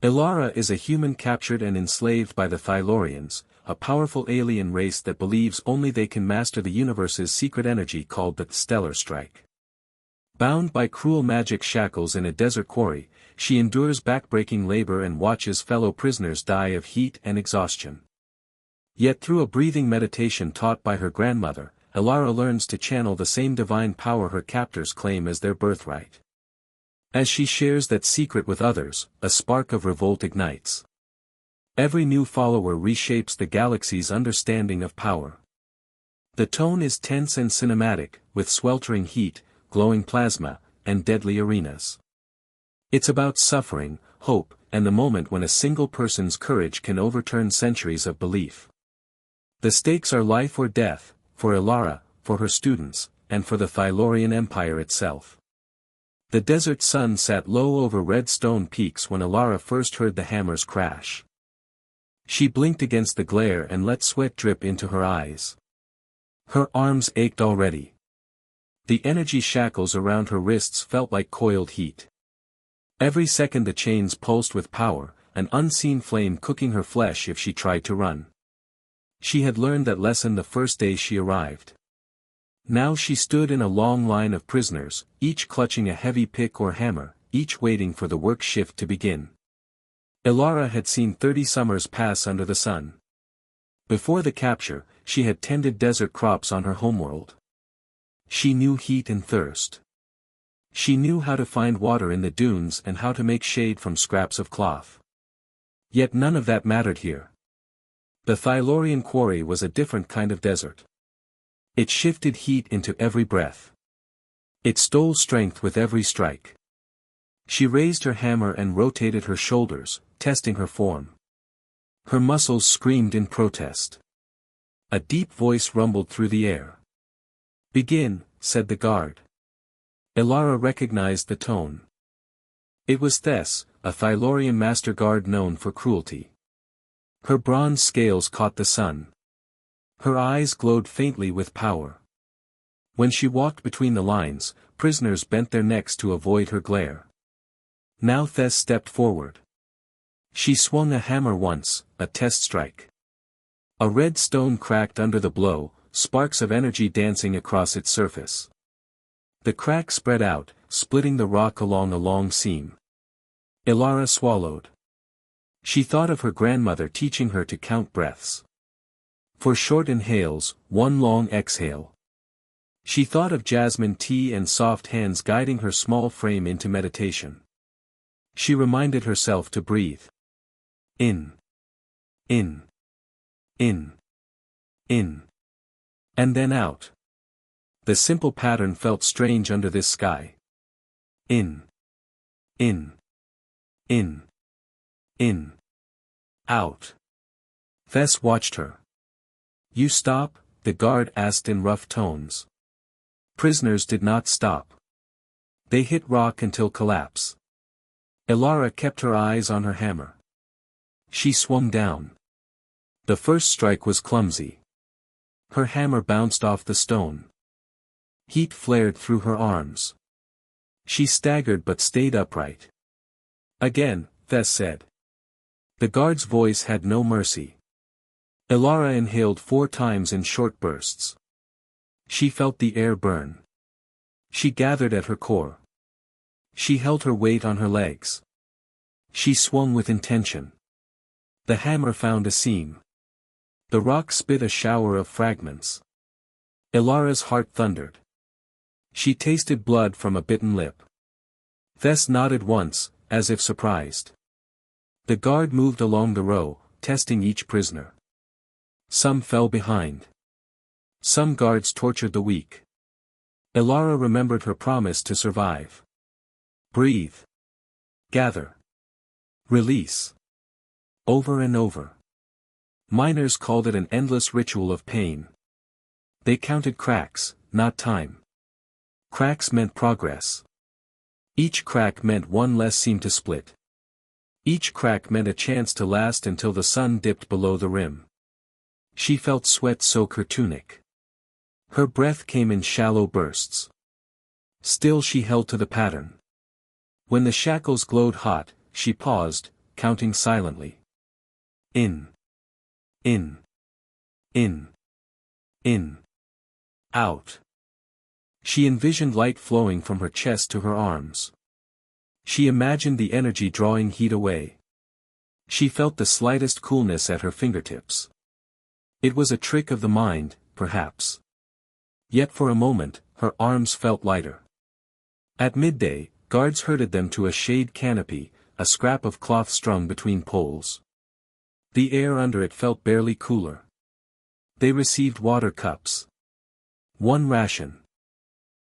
Ilara is a human captured and enslaved by the Thylaurians, a powerful alien race that believes only they can master the universe's secret energy called the stellar strike. Bound by cruel magic shackles in a desert quarry, she endures backbreaking labor and watches fellow prisoners die of heat and exhaustion. Yet through a breathing meditation taught by her grandmother, Ilara learns to channel the same divine power her captors claim as their birthright. As she shares that secret with others, a spark of revolt ignites. Every new follower reshapes the galaxy's understanding of power. The tone is tense and cinematic, with sweltering heat, glowing plasma, and deadly arenas. It's about suffering, hope, and the moment when a single person's courage can overturn centuries of belief. The stakes are life or death, for Ilara, for her students, and for the Thylaurian Empire itself. The desert sun sat low over red stone peaks when Ilara first heard the hammers crash. She blinked against the glare and let sweat drip into her eyes. Her arms ached already. The energy shackles around her wrists felt like coiled heat. Every second the chains pulsed with power, an unseen flame cooking her flesh if she tried to run. She had learned that lesson the first day she arrived. Now she stood in a long line of prisoners, each clutching a heavy pick or hammer, each waiting for the work shift to begin. Ilara had seen 30 summers pass under the sun. Before the capture, she had tended desert crops on her homeworld. She knew heat and thirst. She knew how to find water in the dunes and how to make shade from scraps of cloth. Yet none of that mattered here. The Thylaurian quarry was a different kind of desert. It shifted heat into every breath. It stole strength with every strike. She raised her hammer and rotated her shoulders, testing her form. Her muscles screamed in protest. A deep voice rumbled through the air. "Begin," said the guard. Ilara recognized the tone. It was Thes, a Thylaurian master guard known for cruelty. Her bronze scales caught the sun. Her eyes glowed faintly with power. When she walked between the lines, prisoners bent their necks to avoid her glare. Now Thes stepped forward. She swung a hammer once, a test strike. A red stone cracked under the blow, sparks of energy dancing across its surface. The crack spread out, splitting the rock along a long seam. Ilara swallowed. She thought of her grandmother teaching her to count breaths. For short inhales, one long exhale. She thought of jasmine tea and soft hands guiding her small frame into meditation. She reminded herself to breathe. In. In. In. In. And then out. The simple pattern felt strange under this sky. In. In. In. In. Out. Thes watched her. "You stop?" the guard asked in rough tones. Prisoners did not stop. They hit rock until collapse. Ilara kept her eyes on her hammer. She swung down. The first strike was clumsy. Her hammer bounced off the stone. Heat flared through her arms. She staggered but stayed upright. "Again," Thes said. The guard's voice had no mercy. Ilara inhaled 4 times in short bursts. She felt the air burn. She gathered at her core. She held her weight on her legs. She swung with intention. The hammer found a seam. The rock spit a shower of fragments. Ilara's heart thundered. She tasted blood from a bitten lip. Thes nodded once, as if surprised. The guard moved along the row, testing each prisoner. Some fell behind. Some guards tortured the weak. Ilara remembered her promise to survive. Breathe. Gather. Release. Over and over. Miners called it an endless ritual of pain. They counted cracks, not time. Cracks meant progress. Each crack meant one less seam to split. Each crack meant a chance to last until the sun dipped below the rim. She felt sweat soak her tunic. Her breath came in shallow bursts. Still she held to the pattern. When the shackles glowed hot, she paused, counting silently. In. In. In. In. Out. She envisioned light flowing from her chest to her arms. She imagined the energy drawing heat away. She felt the slightest coolness at her fingertips. It was a trick of the mind, perhaps. Yet for a moment, her arms felt lighter. At midday, guards herded them to a shade canopy, a scrap of cloth strung between poles. The air under it felt barely cooler. They received water cups. One ration.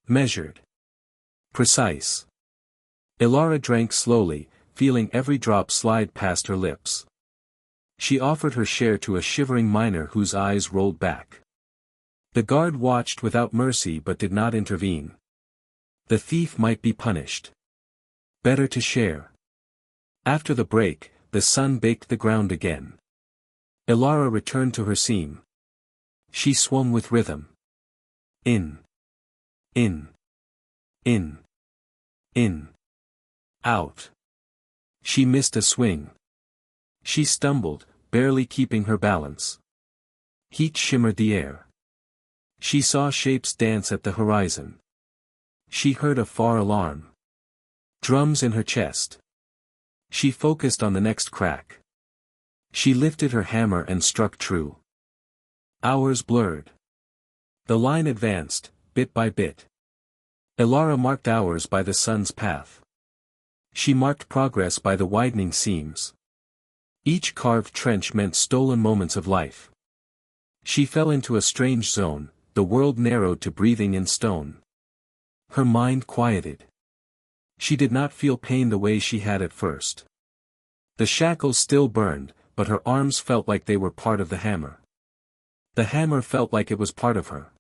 Measured. Precise. Ilara drank slowly, feeling every drop slide past her lips. She offered her share to a shivering miner whose eyes rolled back. The guard watched without mercy but did not intervene. The thief might be punished. Better to share. After the break, the sun baked the ground again. Ilara returned to her seam. She swung with rhythm. In. In. In. In. Out. She missed a swing. She stumbled, barely keeping her balance. Heat shimmered the air. She saw shapes dance at the horizon. She heard a far alarm. Drums in her chest. She focused on the next crack. She lifted her hammer and struck true. Hours blurred. The line advanced, bit by bit. Ilara marked hours by the sun's path. She marked progress by the widening seams. Each carved trench meant stolen moments of life. She fell into a strange zone, the world narrowed to breathing in stone. Her mind quieted. She did not feel pain the way she had at first. The shackles still burned, but her arms felt like they were part of the hammer. The hammer felt like it was part of her.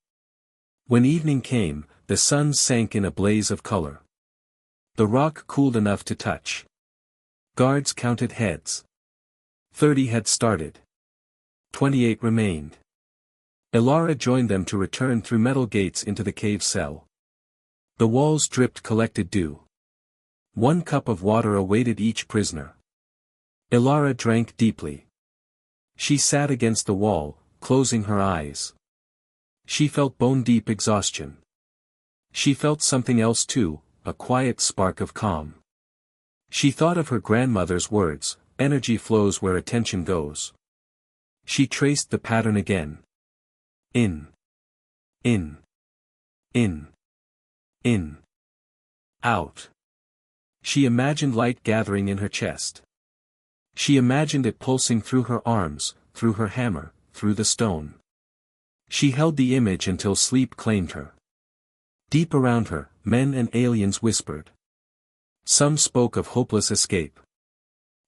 When evening came, the sun sank in a blaze of color. The rock cooled enough to touch. Guards counted heads. 30 had started. 28 remained. Ilara joined them to return through metal gates into the cave cell. The walls dripped collected dew. 1 cup of water awaited each prisoner. Ilara drank deeply. She sat against the wall, closing her eyes. She felt bone-deep exhaustion. She felt something else too, a quiet spark of calm. She thought of her grandmother's words, energy flows where attention goes. She traced the pattern again. In. In. In. In. Out. She imagined light gathering in her chest. She imagined it pulsing through her arms, through her hammer, through the stone. She held the image until sleep claimed her. Deep around her, men and aliens whispered. Some spoke of hopeless escape.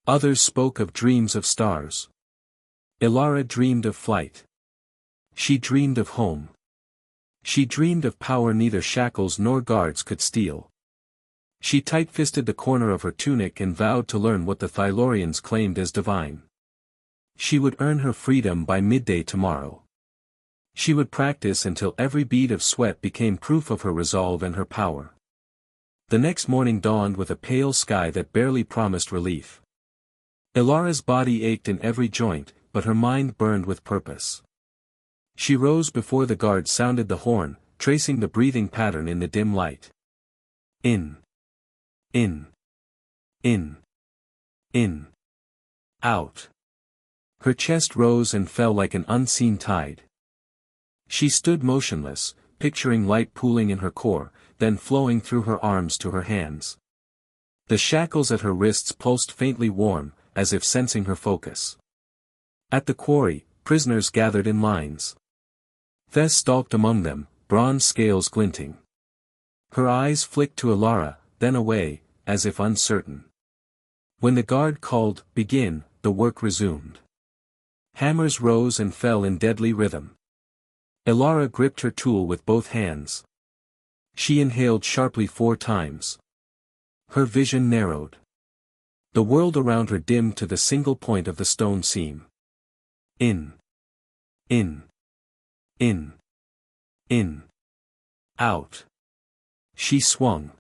Others spoke of dreams of stars. Ilara dreamed of flight. She dreamed of home. She dreamed of power neither shackles nor guards could steal. She tight-fisted the corner of her tunic and vowed to learn what the Thylorians claimed as divine. She would earn her freedom by midday tomorrow. She would practice until every bead of sweat became proof of her resolve and her power. The next morning dawned with a pale sky that barely promised relief. Ilara's body ached in every joint, but her mind burned with purpose. She rose before the guard sounded the horn, tracing the breathing pattern in the dim light. In. In. In. In. Out. Her chest rose and fell like an unseen tide. She stood motionless, picturing light pooling in her core, then flowing through her arms to her hands. The shackles at her wrists pulsed faintly warm, as if sensing her focus. At the quarry, prisoners gathered in lines. Thes stalked among them, bronze scales glinting. Her eyes flicked to Ilara, then away, as if uncertain. When the guard called, "Begin," the work resumed. Hammers rose and fell in deadly rhythm. Ilara gripped her tool with both hands. She inhaled sharply 4 times. Her vision narrowed. The world around her dimmed to the single point of the stone seam. In. In. In. In. Out. She swung.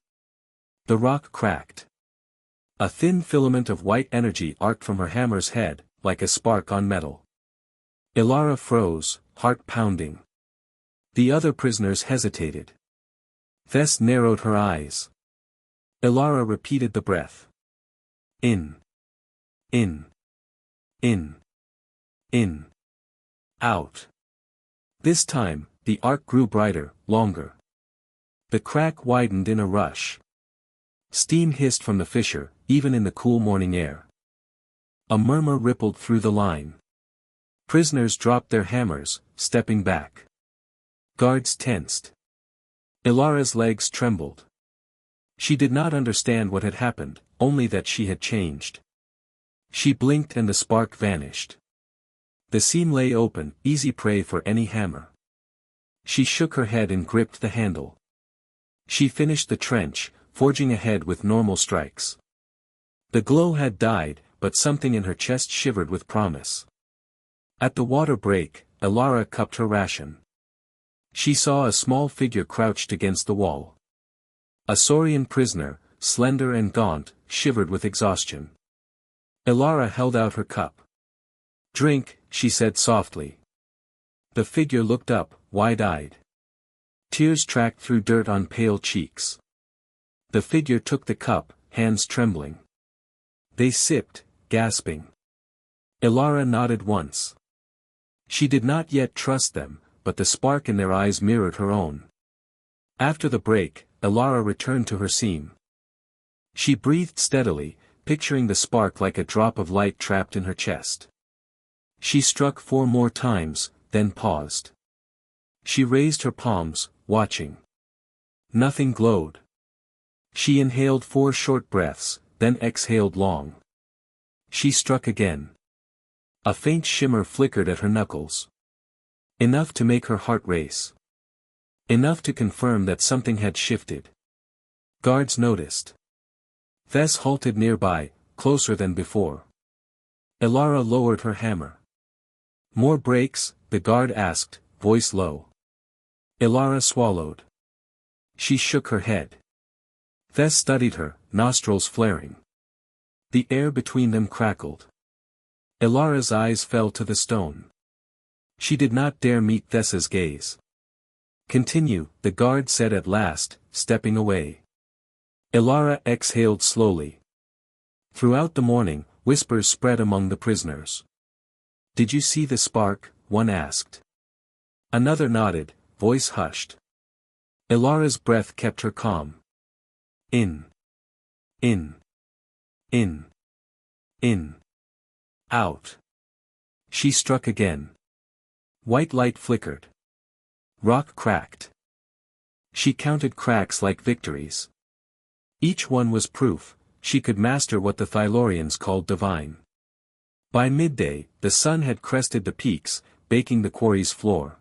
The rock cracked. A thin filament of white energy arced from her hammer's head, like a spark on metal. Ilara froze, heart pounding. The other prisoners hesitated. Tess narrowed her eyes. Ilara repeated the breath. In. In. In. In. Out. This time, the arc grew brighter, longer. The crack widened in a rush. Steam hissed from the fissure, even in the cool morning air. A murmur rippled through the line. Prisoners dropped their hammers, stepping back. Guards tensed. Ilara's legs trembled. She did not understand what had happened, only that she had changed. She blinked and the spark vanished. The seam lay open, easy prey for any hammer. She shook her head and gripped the handle. She finished the trench, forging ahead with normal strikes. The glow had died, but something in her chest shivered with promise. At the water break, Ilara cupped her ration. She saw a small figure crouched against the wall. A Saurian prisoner, slender and gaunt, shivered with exhaustion. Ilara held out her cup. "Drink," she said softly. The figure looked up, wide-eyed. Tears tracked through dirt on pale cheeks. The figure took the cup, hands trembling. They sipped, gasping. Ilara nodded once. She did not yet trust them, but the spark in their eyes mirrored her own. After the break, Ilara returned to her seam. She breathed steadily, picturing the spark like a drop of light trapped in her chest. She struck 4 more times, then paused. She raised her palms, watching. Nothing glowed. She inhaled 4 short breaths, then exhaled long. She struck again. A faint shimmer flickered at her knuckles. Enough to make her heart race. Enough to confirm that something had shifted. Guards noticed. Tess halted nearby, closer than before. Ilara lowered her hammer. "More breaks?" the guard asked, voice low. Ilara swallowed. She shook her head. Tess studied her, nostrils flaring. The air between them crackled. Ilara's eyes fell to the stone. She did not dare meet Tess's gaze. "Continue," the guard said at last, stepping away. Ilara exhaled slowly. Throughout the morning, whispers spread among the prisoners. "Did you see the spark?" one asked. Another nodded, voice hushed. Ilara's breath kept her calm. In. In. In. In. Out. She struck again. White light flickered. Rock cracked. She counted cracks like victories. Each one was proof, she could master what the Thylaurians called divine. By midday, the sun had crested the peaks, baking the quarry's floor.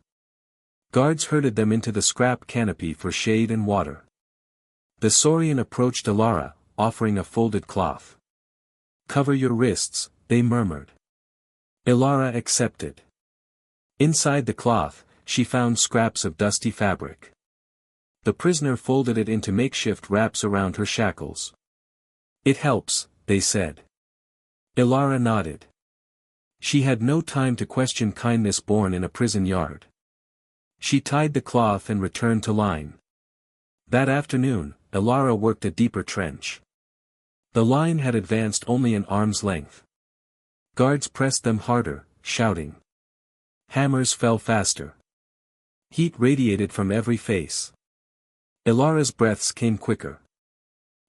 Guards herded them into the scrap canopy for shade and water. The Saurian approached Ilara, offering a folded cloth. "Cover your wrists," they murmured. Ilara accepted. Inside the cloth, she found scraps of dusty fabric. The prisoner folded it into makeshift wraps around her shackles. "It helps," they said. Ilara nodded. She had no time to question kindness born in a prison yard. She tied the cloth and returned to line. That afternoon, Ilara worked a deeper trench. The line had advanced only an arm's length. Guards pressed them harder, shouting. Hammers fell faster. Heat radiated from every face. Ilara's breaths came quicker.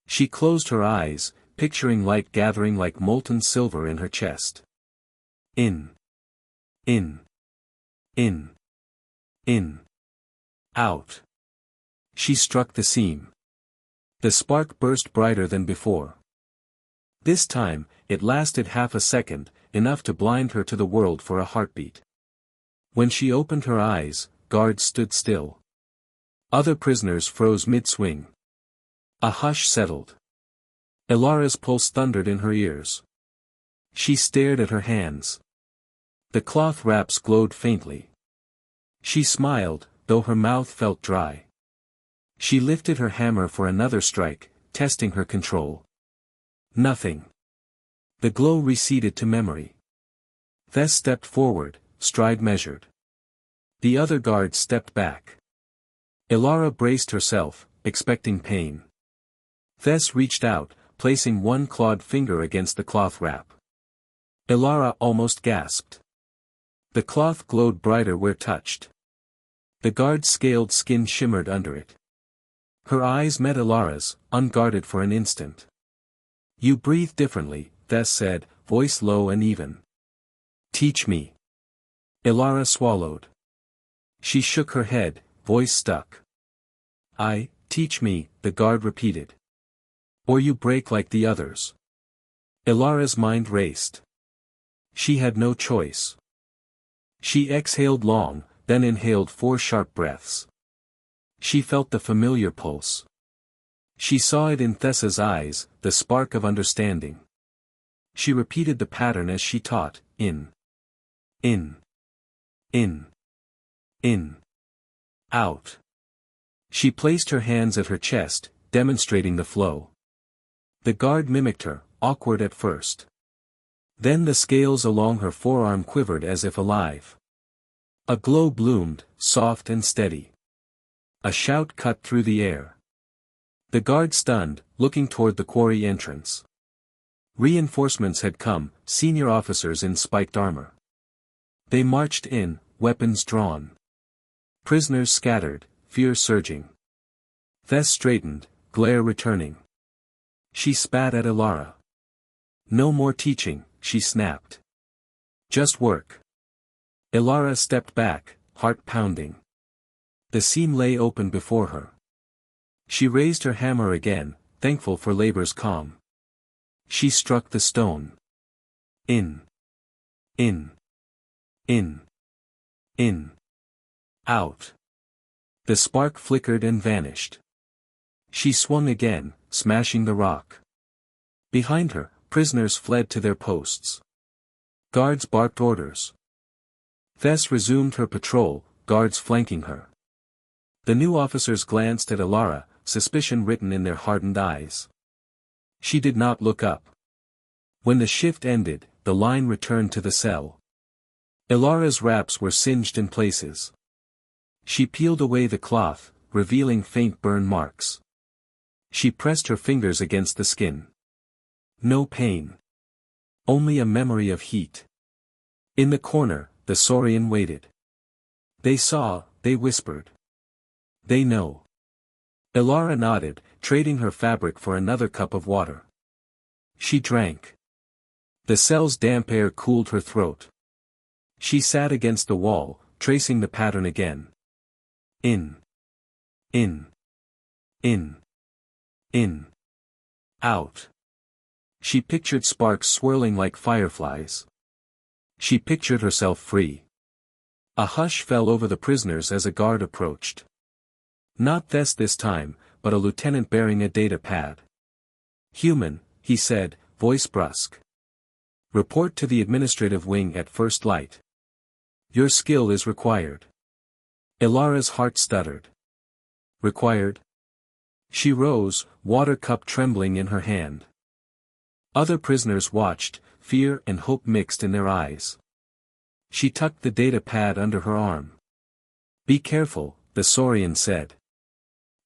She closed her eyes, picturing light gathering like molten silver in her chest. In. In. In. In. Out. She struck the seam. The spark burst brighter than before. This time, it lasted half a second, enough to blind her to the world for a heartbeat. When she opened her eyes, guards stood still. Other prisoners froze mid-swing. A hush settled. Ilara's pulse thundered in her ears. She stared at her hands. The cloth wraps glowed faintly. She smiled, though her mouth felt dry. She lifted her hammer for another strike, testing her control. Nothing. The glow receded to memory. Tess stepped forward, stride measured. The other guards stepped back. Ilara braced herself, expecting pain. Tess reached out, placing one clawed finger against the cloth wrap. Ilara almost gasped. The cloth glowed brighter where touched. The guard's scaled skin shimmered under it. Her eyes met Ilara's, unguarded for an instant. "You breathe differently," Tess said, voice low and even. "Teach me." Ilara swallowed. She shook her head, voice stuck. Teach me," the guard repeated. "Or you break like the others." Ilara's mind raced. She had no choice. She exhaled long, then inhaled 4 sharp breaths. She felt the familiar pulse. She saw it in Tessa's eyes, the spark of understanding. She repeated the pattern as she taught, in, out. She placed her hands at her chest, demonstrating the flow. The guard mimicked her, awkward at first. Then the scales along her forearm quivered as if alive. A glow bloomed, soft and steady. A shout cut through the air. The guard stunned, looking toward the quarry entrance. Reinforcements had come, senior officers in spiked armor. They marched in, weapons drawn. Prisoners scattered, fear surging. Tess straightened, glare returning. She spat at Ilara. "No more teaching," she snapped. "Just work." Ilara stepped back, heart pounding. The seam lay open before her. She raised her hammer again, thankful for labor's calm. She struck the stone. In. Out. The spark flickered and vanished. She swung again, smashing the rock. Behind her, prisoners fled to their posts. Guards barked orders. Tess resumed her patrol, guards flanking her. The new officers glanced at Ilara, suspicion written in their hardened eyes. She did not look up. When the shift ended, the line returned to the cell. Ilara's wraps were singed in places. She peeled away the cloth, revealing faint burn marks. She pressed her fingers against the skin. No pain. Only a memory of heat. In the corner, the Saurian waited. They saw, they whispered. They know. Ilara nodded, trading her fabric for another cup of water. She drank. The cell's damp air cooled her throat. She sat against the wall, tracing the pattern again. In. Out. She pictured sparks swirling like fireflies. She pictured herself free. A hush fell over the prisoners as a guard approached. Not Tess this time, but a lieutenant bearing a data pad. "Human," he said, voice brusque. "Report to the administrative wing at first light. Your skill is required." Ilara's heart stuttered. "Required?" She rose, water cup trembling in her hand. Other prisoners watched, fear and hope mixed in their eyes. She tucked the data pad under her arm. "Be careful," the Saurian said.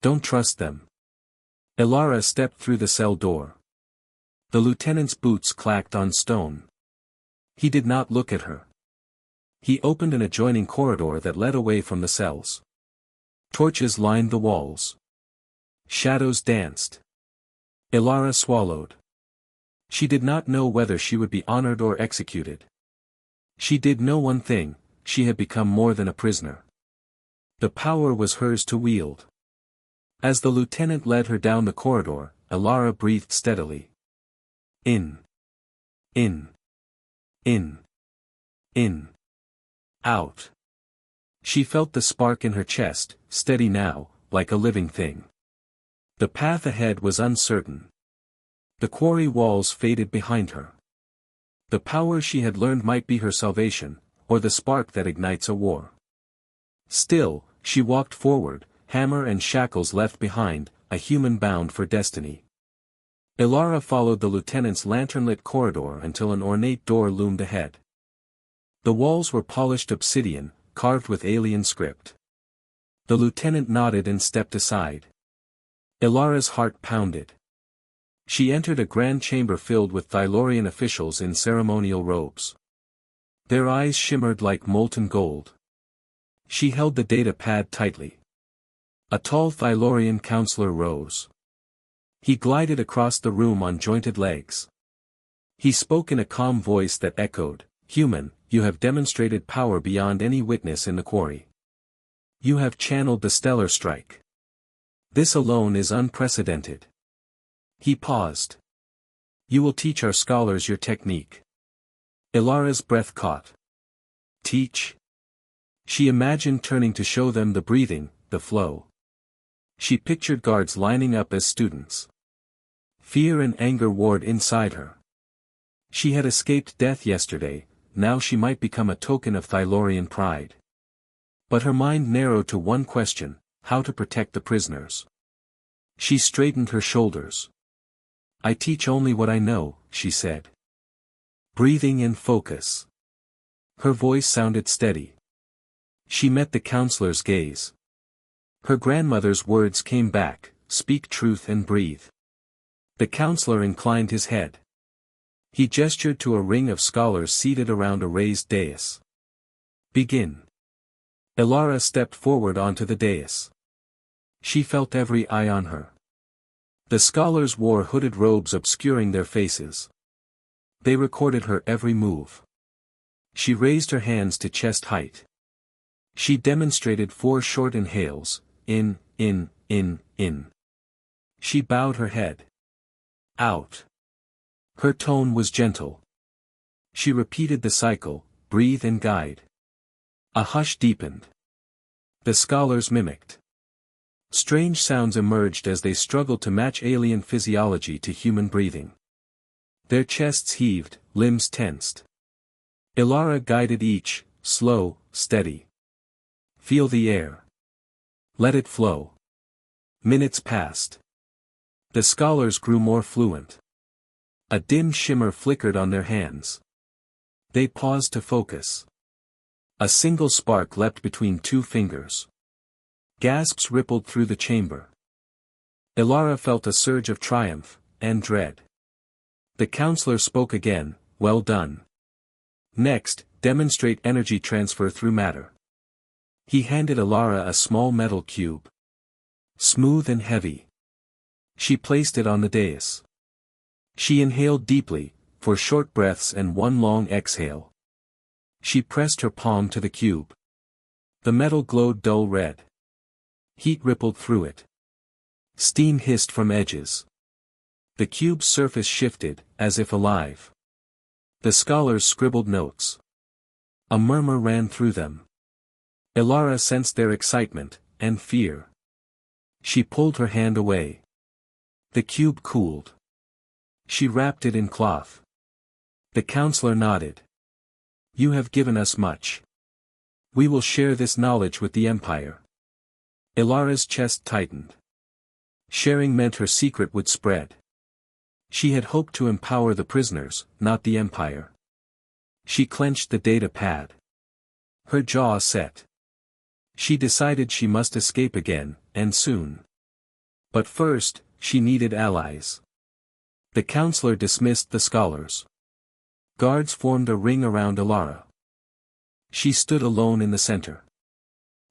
"Don't trust them." Ilara stepped through the cell door. The lieutenant's boots clacked on stone. He did not look at her. He opened an adjoining corridor that led away from the cells. Torches lined the walls. Shadows danced. Ilara swallowed. She did not know whether she would be honored or executed. She did know one thing: she had become more than a prisoner. The power was hers to wield. As the lieutenant led her down the corridor, Ilara breathed steadily. In. Out. She felt the spark in her chest, steady now, like a living thing. The path ahead was uncertain. The quarry walls faded behind her. The power she had learned might be her salvation, or the spark that ignites a war. Still, she walked forward, hammer and shackles left behind, a human bound for destiny. Ilara followed the lieutenant's lantern-lit corridor until an ornate door loomed ahead. The walls were polished obsidian, carved with alien script. The lieutenant nodded and stepped aside. Ilara's heart pounded. She entered a grand chamber filled with Thylorian officials in ceremonial robes. Their eyes shimmered like molten gold. She held the data pad tightly. A tall Thylorian counselor rose. He glided across the room on jointed legs. He spoke in a calm voice that echoed, "Human, you have demonstrated power beyond any witness in the quarry. You have channeled the stellar strike. This alone is unprecedented." He paused. "You will teach our scholars your technique." Ilara's breath caught. Teach? She imagined turning to show them the breathing, the flow. She pictured guards lining up as students. Fear and anger warred inside her. She had escaped death yesterday, now she might become a token of Thylorian pride. But her mind narrowed to one question: how to protect the prisoners. She straightened her shoulders. "I teach only what I know," she said. Breathing and focus. Her voice sounded steady. She met the counselor's gaze. Her grandmother's words came back, "Speak truth and breathe." The counselor inclined his head. He gestured to a ring of scholars seated around a raised dais. "Begin." Ilara stepped forward onto the dais. She felt every eye on her. The scholars wore hooded robes obscuring their faces. They recorded her every move. She raised her hands to chest height. She demonstrated 4 short inhales, in. She bowed her head. Out. Her tone was gentle. She repeated the cycle, breathe and guide. A hush deepened. The scholars mimicked. Strange sounds emerged as they struggled to match alien physiology to human breathing. Their chests heaved, limbs tensed. Ilara guided each, slow, steady. Feel the air. Let it flow. Minutes passed. The scholars grew more fluent. A dim shimmer flickered on their hands. They paused to focus. A single spark leapt between 2 fingers. Gasps rippled through the chamber. Ilara felt a surge of triumph, and dread. The counselor spoke again, "Well done. Next, demonstrate energy transfer through matter." He handed Ilara a small metal cube. Smooth and heavy. She placed it on the dais. She inhaled deeply, for short breaths and 1 long exhale. She pressed her palm to the cube. The metal glowed dull red. Heat rippled through it. Steam hissed from edges. The cube's surface shifted, as if alive. The scholars scribbled notes. A murmur ran through them. Ilara sensed their excitement, and fear. She pulled her hand away. The cube cooled. She wrapped it in cloth. The counselor nodded. "You have given us much. We will share this knowledge with the Empire." Ilara's chest tightened. Sharing meant her secret would spread. She had hoped to empower the prisoners, not the Empire. She clenched the data pad. Her jaw set. She decided she must escape again, and soon. But first, she needed allies. The counselor dismissed the scholars. Guards formed a ring around Ilara. She stood alone in the center.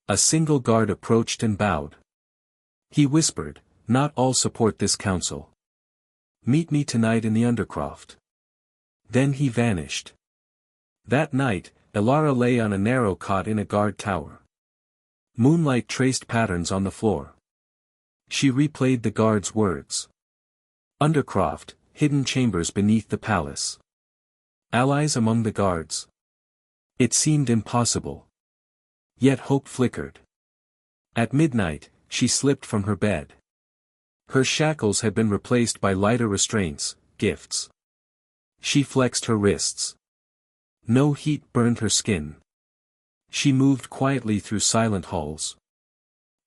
A single guard approached and bowed. He whispered, "Not all support this council. Meet me tonight in the Undercroft." Then he vanished. That night, Ilara lay on a narrow cot in a guard tower. Moonlight traced patterns on the floor. She replayed the guard's words. Undercroft, hidden chambers beneath the palace. Allies among the guards. It seemed impossible. Yet hope flickered. At midnight, she slipped from her bed. Her shackles had been replaced by lighter restraints, gifts. She flexed her wrists. No heat burned her skin. She moved quietly through silent halls.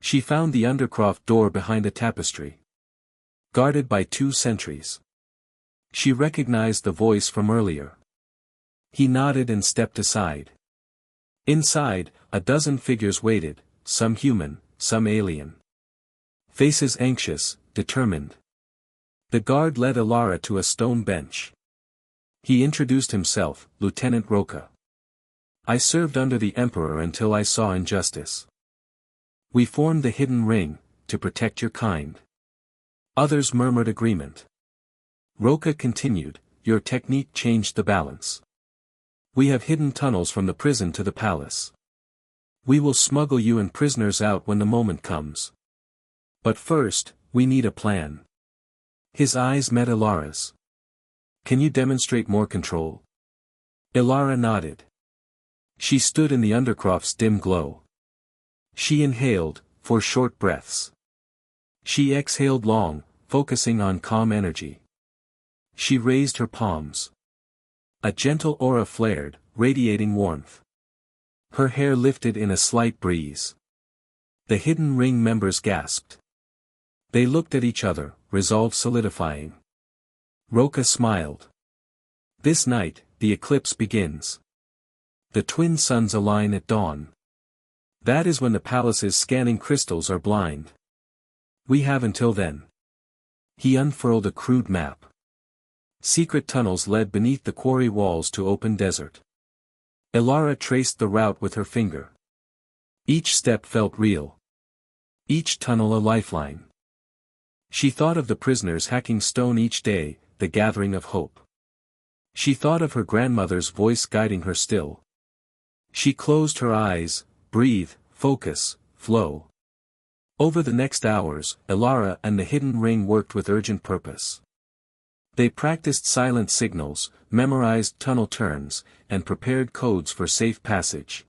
She found the Undercroft door behind a tapestry. Guarded by 2 sentries. She recognized the voice from earlier. He nodded and stepped aside. Inside, a dozen figures waited, some human, some alien. Faces anxious, determined. The guard led Elara to a stone bench. He introduced himself, Lieutenant Roca. I served under the Emperor until I saw injustice. We formed the Hidden Ring, to protect your kind. Others murmured agreement. Roca continued, your technique changed the balance. We have hidden tunnels from the prison to the palace. We will smuggle you and prisoners out when the moment comes. But first, we need a plan. His eyes met Elara's. Can you demonstrate more control? Elara nodded. She stood in the Undercroft's dim glow. She inhaled, for short breaths. She exhaled long, focusing on calm energy. She raised her palms. A gentle aura flared, radiating warmth. Her hair lifted in a slight breeze. The Hidden Ring members gasped. They looked at each other, resolve solidifying. Roca smiled. This night, the eclipse begins. The twin suns align at dawn. That is when the palace's scanning crystals are blind. We have until then. He unfurled a crude map. Secret tunnels led beneath the quarry walls to open desert. Elara traced the route with her finger. Each step felt real. Each tunnel a lifeline. She thought of the prisoners hacking stone each day, the gathering of hope. She thought of her grandmother's voice guiding her still. She closed her eyes, breathe, focus, flow. Over the next hours, Elara and the Hidden Ring worked with urgent purpose. They practiced silent signals, memorized tunnel turns, and prepared codes for safe passage.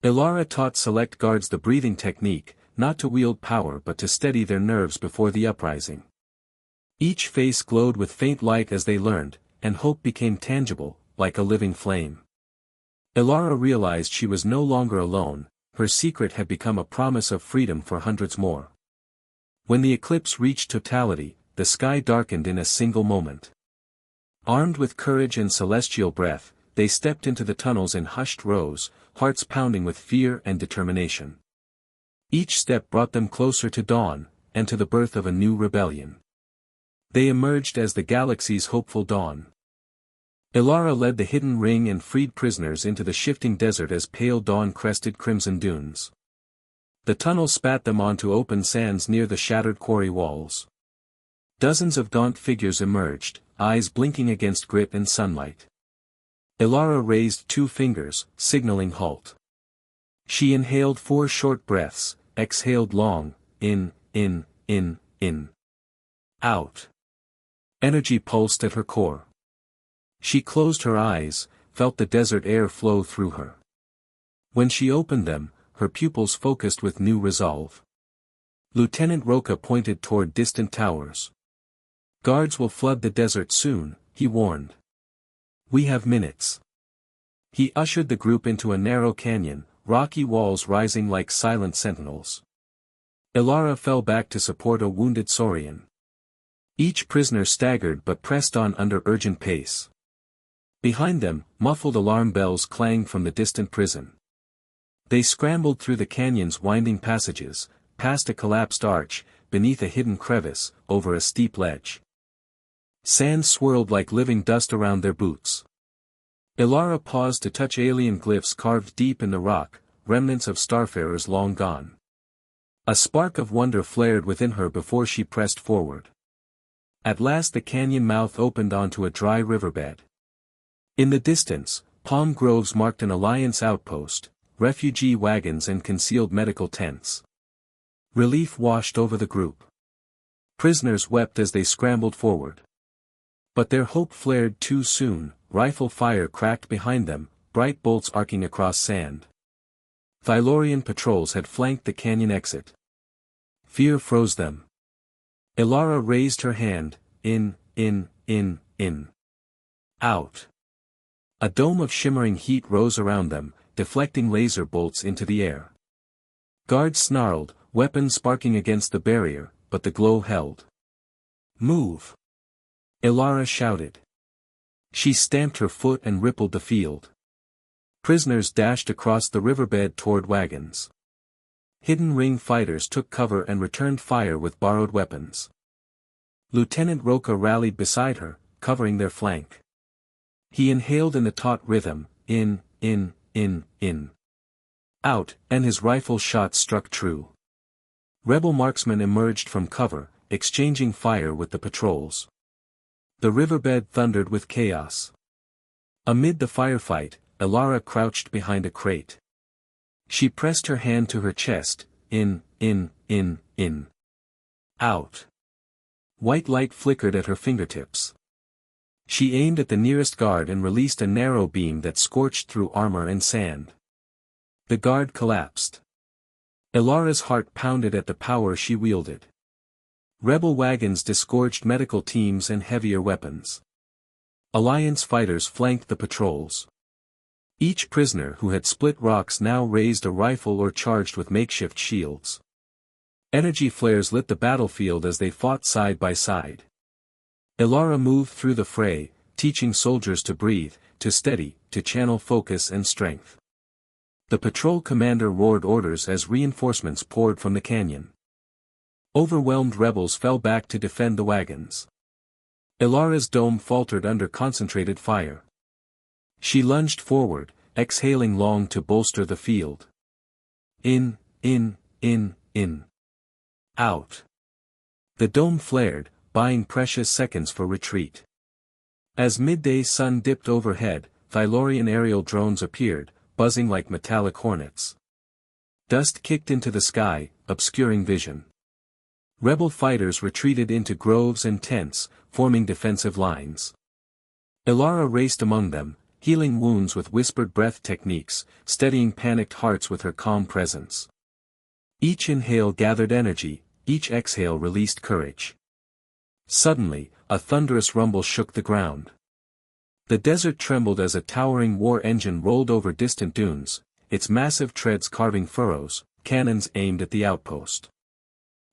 Elara taught select guards the breathing technique, not to wield power but to steady their nerves before the uprising. Each face glowed with faint light as they learned, and hope became tangible, like a living flame. Elara realized she was no longer alone, her secret had become a promise of freedom for hundreds more. When the eclipse reached totality, the sky darkened in a single moment. Armed with courage and celestial breath, they stepped into the tunnels in hushed rows, hearts pounding with fear and determination. Each step brought them closer to dawn, and to the birth of a new rebellion. They emerged as the galaxy's hopeful dawn. Elara led the Hidden Ring and freed prisoners into the shifting desert as pale dawn crested crimson dunes. The tunnel spat them onto open sands near the shattered quarry walls. Dozens of gaunt figures emerged, eyes blinking against grit and sunlight. Elara raised 2 fingers, signaling halt. She inhaled 4 short breaths, exhaled long, in, out. Energy pulsed at her core. She closed her eyes, felt the desert air flow through her. When she opened them, her pupils focused with new resolve. Lieutenant Roca pointed toward distant towers. Guards will flood the desert soon, he warned. We have minutes. He ushered the group into a narrow canyon, rocky walls rising like silent sentinels. Elara fell back to support a wounded Saurian. Each prisoner staggered but pressed on under urgent pace. Behind them, muffled alarm bells clanged from the distant prison. They scrambled through the canyon's winding passages, past a collapsed arch, beneath a hidden crevice, over a steep ledge. Sand swirled like living dust around their boots. Elara paused to touch alien glyphs carved deep in the rock, remnants of starfarers long gone. A spark of wonder flared within her before she pressed forward. At last the canyon mouth opened onto a dry riverbed. In the distance, palm groves marked an alliance outpost, refugee wagons and concealed medical tents. Relief washed over the group. Prisoners wept as they scrambled forward. But their hope flared too soon, rifle fire cracked behind them, bright bolts arcing across sand. Thylorian patrols had flanked the canyon exit. Fear froze them. Elara raised her hand, in. Out. A dome of shimmering heat rose around them, deflecting laser bolts into the air. Guards snarled, weapons sparking against the barrier, but the glow held. Move. Elara shouted. She stamped her foot and rippled the field. Prisoners dashed across the riverbed toward wagons. Hidden ring fighters took cover and returned fire with borrowed weapons. Lieutenant Roca rallied beside her, covering their flank. He inhaled in the taut rhythm, in, out, and his rifle shot struck true. Rebel marksmen emerged from cover, exchanging fire with the patrols. The riverbed thundered with chaos. Amid the firefight, Elara crouched behind a crate. She pressed her hand to her chest, in, out. White light flickered at her fingertips. She aimed at the nearest guard and released a narrow beam that scorched through armor and sand. The guard collapsed. Elara's heart pounded at the power she wielded. Rebel wagons disgorged medical teams and heavier weapons. Alliance fighters flanked the patrols. Each prisoner who had split rocks now raised a rifle or charged with makeshift shields. Energy flares lit the battlefield as they fought side by side. Elara moved through the fray, teaching soldiers to breathe, to steady, to channel focus and strength. The patrol commander roared orders as reinforcements poured from the canyon. Overwhelmed rebels fell back to defend the wagons. Elara's dome faltered under concentrated fire. She lunged forward, exhaling long to bolster the field. In, out. The dome flared, buying precious seconds for retreat. As midday sun dipped overhead, Thylorian aerial drones appeared, buzzing like metallic hornets. Dust kicked into the sky, obscuring vision. Rebel fighters retreated into groves and tents, forming defensive lines. Elara raced among them, healing wounds with whispered breath techniques, steadying panicked hearts with her calm presence. Each inhale gathered energy, each exhale released courage. Suddenly, a thunderous rumble shook the ground. The desert trembled as a towering war engine rolled over distant dunes, its massive treads carving furrows, cannons aimed at the outpost.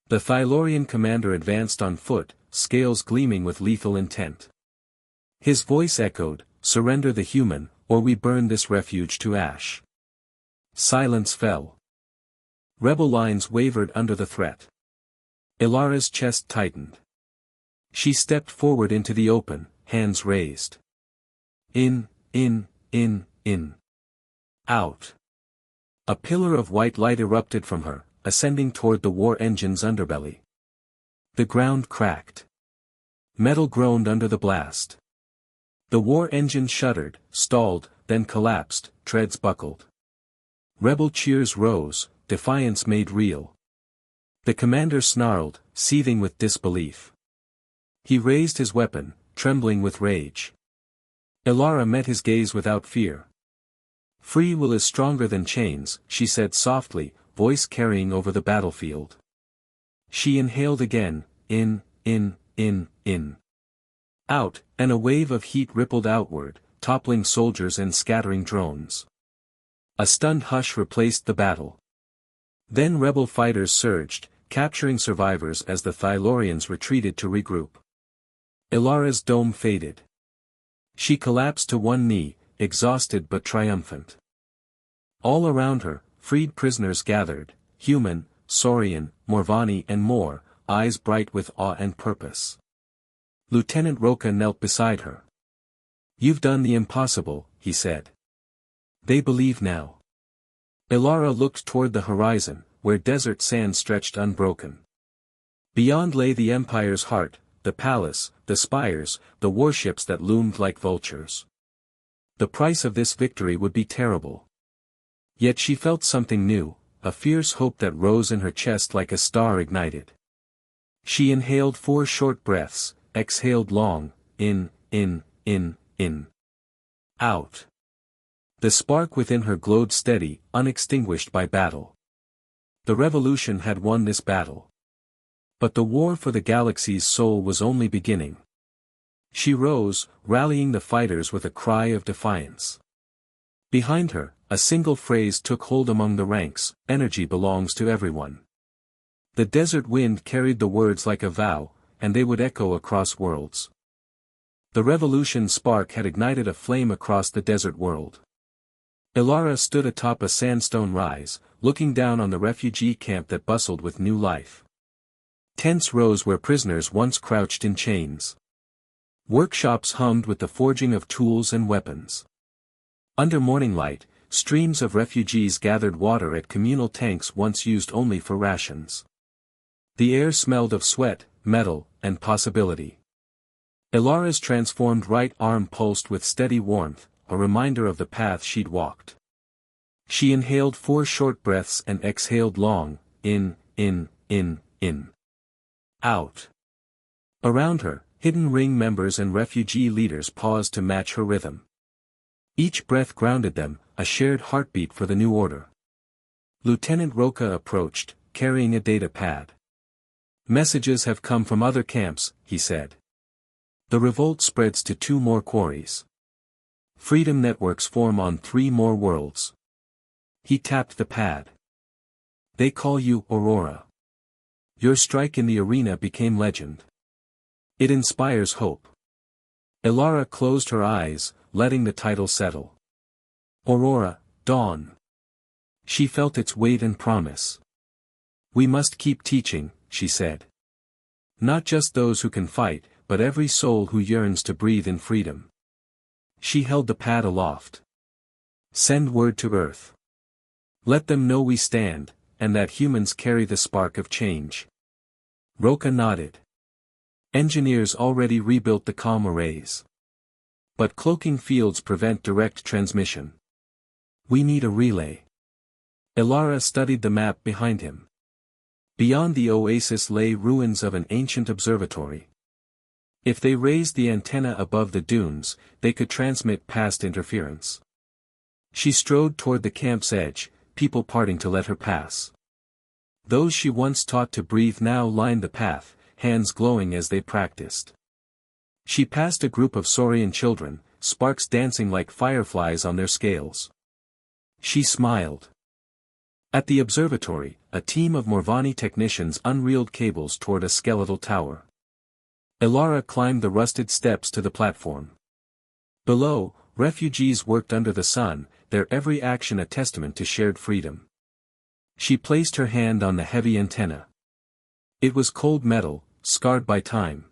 The Thylorian commander advanced on foot, scales gleaming with lethal intent. His voice echoed, "Surrender the human, or we burn this refuge to ash." Silence fell. Rebel lines wavered under the threat. Elara's chest tightened. She stepped forward into the open, hands raised. In, out. A pillar of white light erupted from her, ascending toward the war engine's underbelly. The ground cracked. Metal groaned under the blast. The war engine shuddered, stalled, then collapsed, treads buckled. Rebel cheers rose, defiance made real. The commander snarled, seething with disbelief. He raised his weapon, trembling with rage. Elara met his gaze without fear. "Free will is stronger than chains," she said softly, voice carrying over the battlefield. She inhaled again, in, out, and a wave of heat rippled outward, toppling soldiers and scattering drones. A stunned hush replaced the battle. Then rebel fighters surged, capturing survivors as the Thylorians retreated to regroup. Elara's dome faded. She collapsed to one knee, exhausted but triumphant. All around her, freed prisoners gathered, human, Saurian, Morvani and more, eyes bright with awe and purpose. Lieutenant Roca knelt beside her. "You've done the impossible," he said. "They believe now." Elara looked toward the horizon, where desert sand stretched unbroken. Beyond lay the Empire's heart, the palace, the spires, the warships that loomed like vultures. The price of this victory would be terrible. Yet she felt something new, a fierce hope that rose in her chest like a star ignited. She inhaled 4 short breaths, exhaled long, in, out. The spark within her glowed steady, unextinguished by battle. The revolution had won this battle. But the war for the galaxy's soul was only beginning. She rose, rallying the fighters with a cry of defiance. Behind her, a single phrase took hold among the ranks: "Energy belongs to everyone." The desert wind carried the words like a vow, and they would echo across worlds. The revolution spark had ignited a flame across the desert world. Ilara stood atop a sandstone rise, looking down on the refugee camp that bustled with new life. Tents rose where prisoners once crouched in chains. Workshops hummed with the forging of tools and weapons. Under morning light, streams of refugees gathered water at communal tanks once used only for rations. The air smelled of sweat, metal, and possibility. Ilara's transformed right arm pulsed with steady warmth, a reminder of the path she'd walked. She inhaled 4 short breaths and exhaled long, in, out. Around her, hidden ring members and refugee leaders paused to match her rhythm. Each breath grounded them, a shared heartbeat for the new order. Lieutenant Roca approached, carrying a data pad. "Messages have come from other camps," he said. "The revolt spreads to 2 more quarries. Freedom networks form on 3 more worlds." He tapped the pad. "They call you Aurora. Your strike in the arena became legend. It inspires hope." Ilara closed her eyes, letting the title settle. Aurora, dawn. She felt its weight and promise. "We must keep teaching," she said. "Not just those who can fight, but every soul who yearns to breathe in freedom." She held the pad aloft. "Send word to Earth. Let them know we stand, and that humans carry the spark of change." Roca nodded. "Engineers already rebuilt the comm arrays. But cloaking fields prevent direct transmission. We need a relay." Ilara studied the map behind him. Beyond the oasis lay ruins of an ancient observatory. If they raised the antenna above the dunes, they could transmit past interference. She strode toward the camp's edge, people parting to let her pass. Those she once taught to breathe now lined the path, hands glowing as they practiced. She passed a group of Saurian children, sparks dancing like fireflies on their scales. She smiled. At the observatory, a team of Morvani technicians unreeled cables toward a skeletal tower. Ilara climbed the rusted steps to the platform. Below, refugees worked under the sun, their every action a testament to shared freedom. She placed her hand on the heavy antenna. It was cold metal, scarred by time.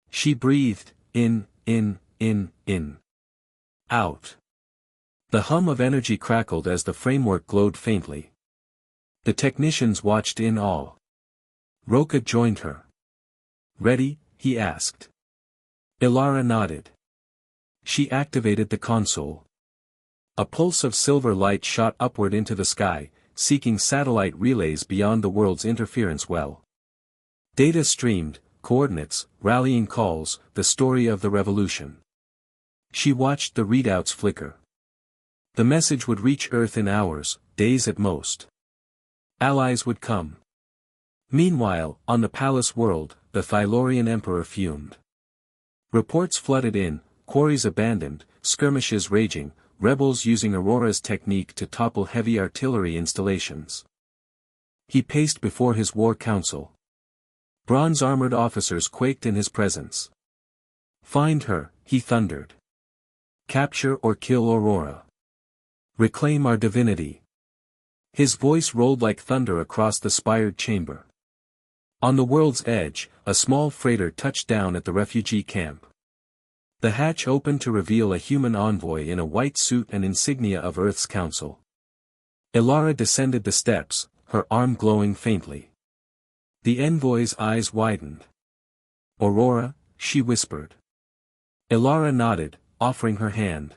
She breathed, in, out. The hum of energy crackled as the framework glowed faintly. The technicians watched in awe. Roca joined her. "Ready?" he asked. Ilara nodded. She activated the console. A pulse of silver light shot upward into the sky, seeking satellite relays beyond the world's interference well. Data streamed, coordinates, rallying calls, the story of the revolution. She watched the readouts flicker. The message would reach Earth in hours, days at most. Allies would come. Meanwhile, on the palace world, the Thylorian emperor fumed. Reports flooded in, quarries abandoned, skirmishes raging, rebels using Aurora's technique to topple heavy artillery installations. He paced before his war council. Bronze-armored officers quaked in his presence. "Find her," he thundered. "Capture or kill Aurora. Reclaim our divinity." His voice rolled like thunder across the spired chamber. On the world's edge, a small freighter touched down at the refugee camp. The hatch opened to reveal a human envoy in a white suit and insignia of Earth's council. Ilara descended the steps, her arm glowing faintly. The envoy's eyes widened. "Aurora," she whispered. Ilara nodded, offering her hand.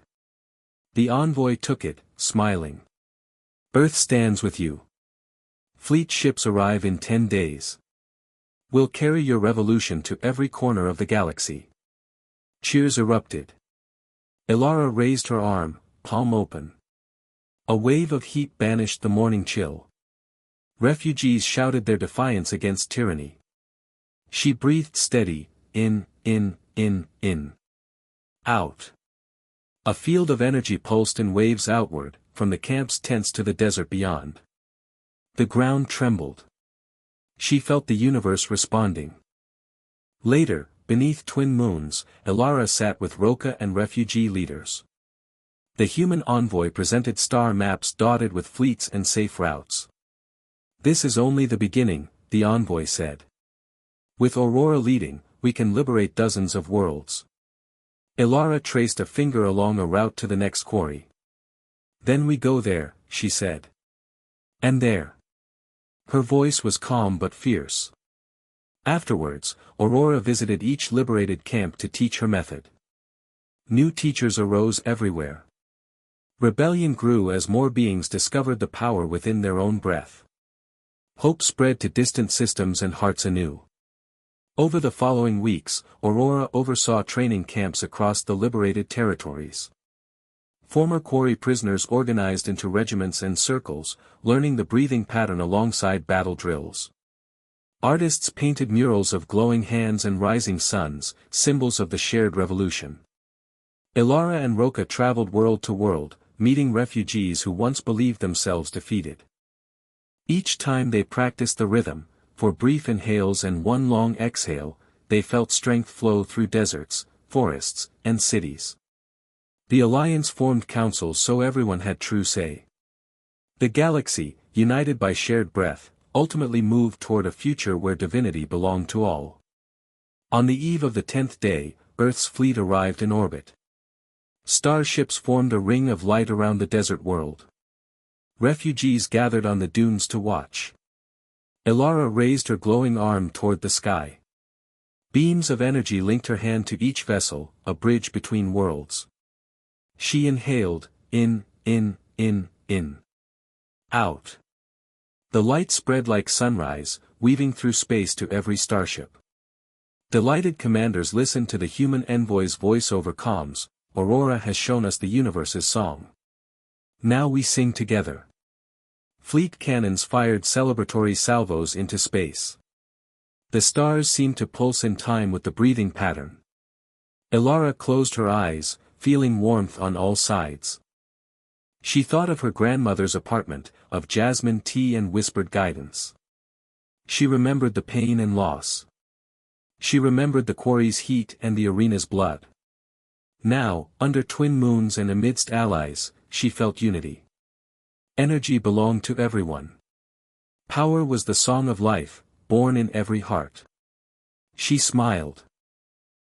The envoy took it, smiling. "Earth stands with you. Fleet ships arrive in 10 days. We'll carry your revolution to every corner of the galaxy." Cheers erupted. Ilara raised her arm, palm open. A wave of heat banished the morning chill. Refugees shouted their defiance against tyranny. She breathed steady, in, out. A field of energy pulsed in waves outward, from the camp's tents to the desert beyond. The ground trembled. She felt the universe responding. Later, beneath twin moons, Elara sat with Roca and refugee leaders. The human envoy presented star maps dotted with fleets and safe routes. "This is only the beginning," the envoy said. "With Aurora leading, we can liberate dozens of worlds." Elara traced a finger along a route to the next quarry. "Then we go there," she said. "And there." Her voice was calm but fierce. Afterwards, Aurora visited each liberated camp to teach her method. New teachers arose everywhere. Rebellion grew as more beings discovered the power within their own breath. Hope spread to distant systems and hearts anew. Over the following weeks, Aurora oversaw training camps across the liberated territories. Former quarry prisoners organized into regiments and circles, learning the breathing pattern alongside battle drills. Artists painted murals of glowing hands and rising suns, symbols of the shared revolution. Elara and Roca traveled world to world, meeting refugees who once believed themselves defeated. Each time they practiced the rhythm, for brief inhales and one long exhale, they felt strength flow through deserts, forests, and cities. The alliance formed councils so everyone had true say. The galaxy, united by shared breath, ultimately moved toward a future where divinity belonged to all. On the eve of the 10th day, Earth's fleet arrived in orbit. Starships formed a ring of light around the desert world. Refugees gathered on the dunes to watch. Elara raised her glowing arm toward the sky. Beams of energy linked her hand to each vessel, a bridge between worlds. She inhaled, in. Out. The light spread like sunrise, weaving through space to every starship. Delighted commanders listened to the human envoy's voice over comms. "Aurora has shown us the universe's song. Now we sing together." Fleet cannons fired celebratory salvos into space. The stars seemed to pulse in time with the breathing pattern. Elara closed her eyes, feeling warmth on all sides. She thought of her grandmother's apartment, of jasmine tea and whispered guidance. She remembered the pain and loss. She remembered the quarry's heat and the arena's blood. Now, under twin moons and amidst allies, she felt unity. Energy belonged to everyone. Power was the song of life, born in every heart. She smiled.